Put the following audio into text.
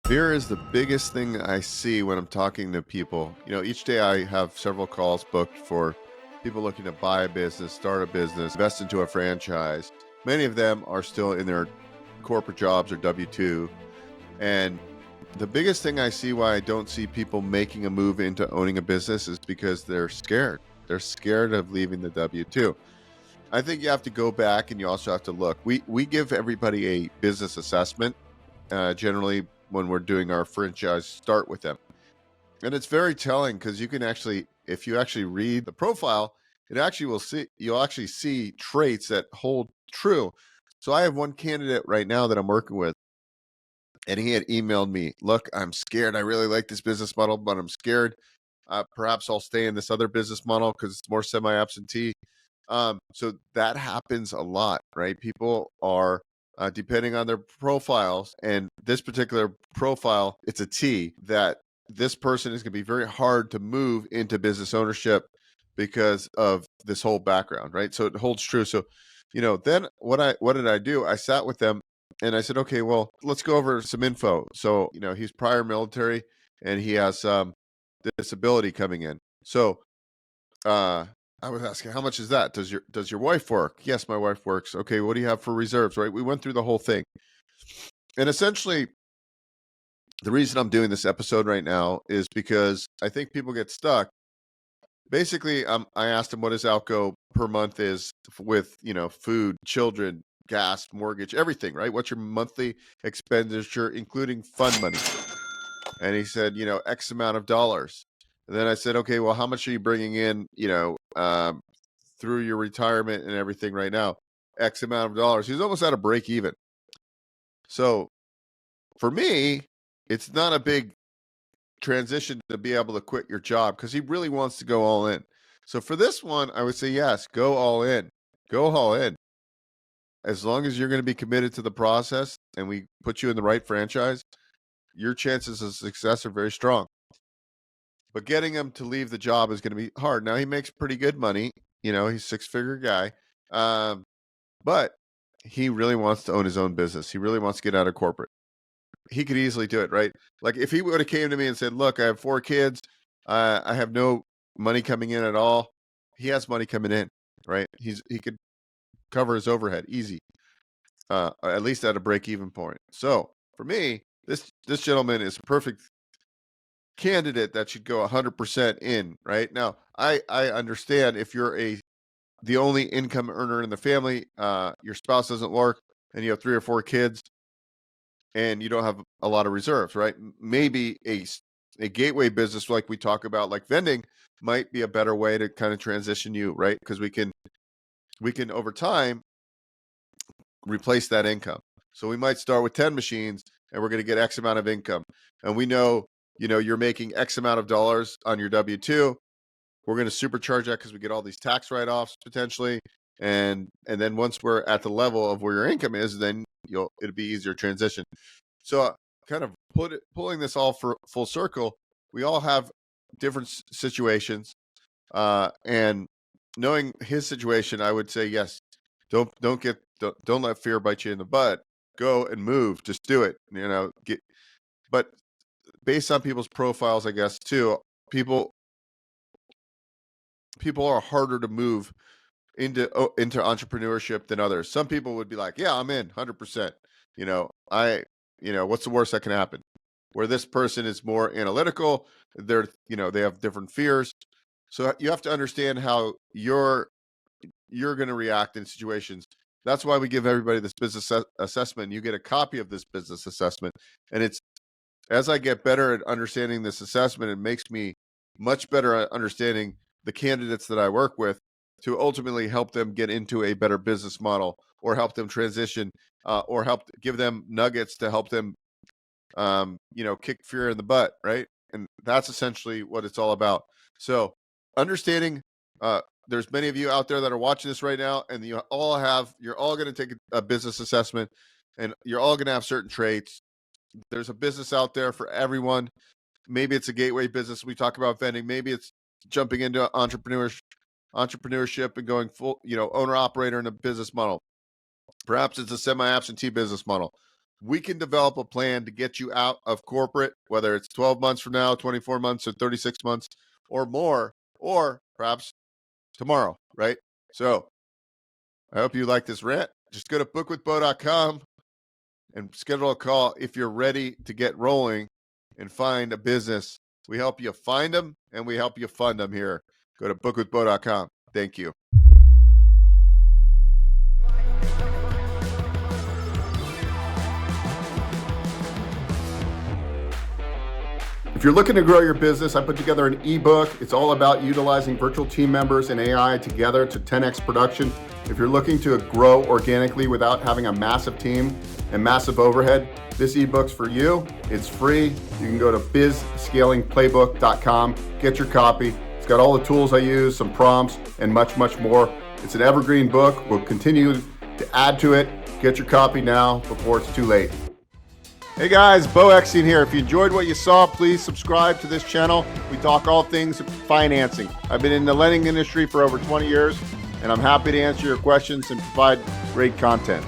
Fear is the biggest thing I see when I'm talking to people. Each day I have several calls booked for people looking to buy a business, start a business, invest into a franchise. Many of them are still in their corporate jobs or W 2. And the biggest thing I see why I don't see people making a move into owning a business is because they're scared. They're scared of leaving the W 2. I think you have to go back and you also have to look. We give everybody a business assessment generally when we're doing our franchise start with them. And it's very telling because you can actually, if you actually read the profile, you'll actually see traits that hold true. So I have one candidate right now that I'm working with, and he had emailed me, look, I'm scared. I really like this business model, but I'm scared. Perhaps I'll stay in this other business model because it's more semi-absentee. So that happens a lot, right? People are depending on their profiles, and this particular profile, it's a T that this person is going to be very hard to move into business ownership because of this whole background, right? So it holds true. So, then what did I do? I sat with them and I said, okay, well, let's go over some info. So, he's prior military and he has disability coming in. So, uh, I was asking, how much is that? Does your wife work? Yes, my wife works. Okay, what do you have for reserves? Right? We went through the whole thing, and essentially, the reason I'm doing this episode right now is because I think people get stuck. Basically, I asked him what his outgo per month is with food, children, gas, mortgage, everything. Right? What's your monthly expenditure, including fund money? And he said, X amount of dollars. And then I said, okay, well, how much are you bringing in, through your retirement and everything right now? X amount of dollars. He's almost at a break even. So for me, it's not a big transition to be able to quit your job because he really wants to go all in. So for this one, I would say, yes, go all in. Go all in. As long as you're going to be committed to the process and we put you in the right franchise, your chances of success are very strong. But getting him to leave the job is going to be hard. Now he makes pretty good money. He's a six-figure guy. But he really wants to own his own business. He really wants to get out of corporate. He could easily do it, right? Like if he would have came to me and said, "Look, I have 4 kids. I have no money coming in at all." He has money coming in, right? He could cover his overhead easy, at least at a break-even point. So for me, this gentleman is a perfect candidate that should go 100% in. Right now, I understand if you're the only income earner in the family, your spouse doesn't work, and you have 3 or 4 kids, and you don't have a lot of reserves, right? Maybe a gateway business like we talk about, like vending, might be a better way to kind of transition you, right? Because we can over time replace that income. So we might start with 10 machines, and we're going to get X amount of income, and we know you're making X amount of dollars on your W 2. We're going to supercharge that because we get all these tax write-offs potentially, and then once we're at the level of where your income is, then it'll be easier transition. So kind of pulling this all for full circle, we all have different situations, and knowing his situation, I would say yes. Don't let fear bite you in the butt. Go and move. Just do it. But based on people's profiles, I guess too, people people are harder to move into entrepreneurship than others. Some people would be like, "Yeah, I'm in 100%." I what's the worst that can happen? Where this person is more analytical, they have different fears. So you have to understand how you're going to react in situations. That's why we give everybody this business assessment. You get a copy of this business assessment, and it's as I get better at understanding this assessment, it makes me much better at understanding the candidates that I work with to ultimately help them get into a better business model or help them transition, or help give them nuggets to help them, kick fear in the butt, right? And that's essentially what it's all about. So understanding, there's many of you out there that are watching this right now, and you're all going to take a business assessment, and you're all going to have certain traits. There's a business out there for everyone. Maybe it's a gateway business. We talk about vending. Maybe it's jumping into entrepreneurship and going full, owner operator in a business model. Perhaps it's a semi-absentee business model. We can develop a plan to get you out of corporate, whether it's 12 months from now, 24 months, or 36 months or more, or perhaps tomorrow, right? So I hope you like this rant. Just go to bookwithbo.com and schedule a call if you're ready to get rolling and find a business. We help you find them and we help you fund them here. Go to bookwithbo.com. Thank you. If you're looking to grow your business, I put together an ebook. It's all about utilizing virtual team members and AI together to 10x production. If you're looking to grow organically without having a massive team and massive overhead, this ebook's for you. It's free. You can go to bizscalingplaybook.com, get your copy. It's got all the tools I use, some prompts, and much, much more. It's an evergreen book. We'll continue to add to it. Get your copy now before it's too late. Hey guys, Bo Eckstein here. If you enjoyed what you saw, please subscribe to this channel. We talk all things financing. I've been in the lending industry for over 20 years, and I'm happy to answer your questions and provide great content.